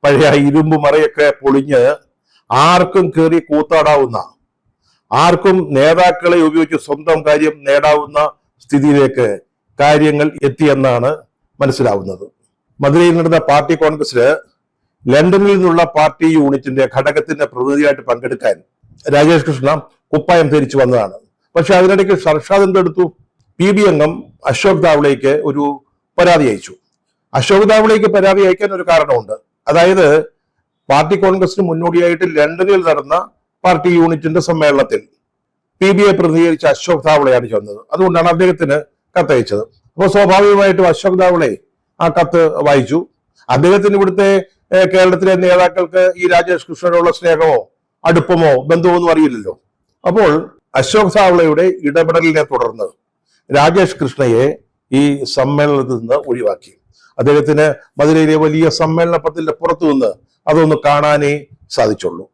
പഴയ ഇരുമ്പ് മറയൊക്കെ പൊളിഞ്ഞ് ആർക്കും കയറി കൂത്താടാവുന്ന, ആർക്കും നേതാക്കളെ ഉപയോഗിച്ച് സ്വന്തം കാര്യം നേടാവുന്ന സ്ഥിതിയിലേക്ക് കാര്യങ്ങൾ എത്തിയെന്നാണ് മനസ്സിലാവുന്നത്. മധുരയിൽ നടന്ന പാർട്ടി കോൺഗ്രസില് ലണ്ടനിൽ നിന്നുള്ള പാർട്ടി യൂണിറ്റിന്റെ ഘടകത്തിന്റെ പ്രതിനിധിയായിട്ട് പങ്കെടുക്കാൻ രാജേഷ് കൃഷ്ണ കുപ്പായം ധരിച്ചു വന്നതാണ്. പക്ഷെ അതിനിടയ്ക്ക് ഷർഷാദ് എന്തെടുത്തു? PB അംഗം അശോക് ദാവ്ളേക്ക് ഒരു പരാതി അയച്ചു. അശോക് ദാവ്ളേക്ക് പരാതി അയക്കാൻ ഒരു കാരണമുണ്ട്. അതായത് പാർട്ടി കോൺഗ്രസിന് മുന്നോടിയായിട്ട് ലണ്ടനിൽ നടന്ന പാർട്ടി യൂണിറ്റിന്റെ സമ്മേളനത്തിൽ PB പ്രതിനിധീകരിച്ച അശോക് ദാവ്ളെയാണ് ചെന്നത്. അതുകൊണ്ടാണ് അദ്ദേഹത്തിന് കത്തയച്ചത്. അപ്പോൾ സ്വാഭാവികമായിട്ടും അശോക് ദാവ്ളെ ആ കത്ത് വായിച്ചു. അദ്ദേഹത്തിന് ഇവിടുത്തെ കേരളത്തിലെ നേതാക്കൾക്ക് ഈ രാജേഷ് കൃഷ്ണനോടുള്ള സ്നേഹമോ അടുപ്പമോ ബന്ധമോ ഒന്നും അറിയില്ലല്ലോ. അപ്പോൾ അശോക് ദാവ്ളെയുടെ ഇടപെടലിനെ തുടർന്ന് രാജേഷ് കൃഷ്ണയെ ഈ സമ്മേളനത്തിൽ നിന്ന് ഒഴിവാക്കി. അദ്ദേഹത്തിന് മധുരയിലെ വലിയ സമ്മേളന പദ്ധതിയുടെ പുറത്തു നിന്ന് അതൊന്ന് കാണാനേ സാധിച്ചുള്ളൂ.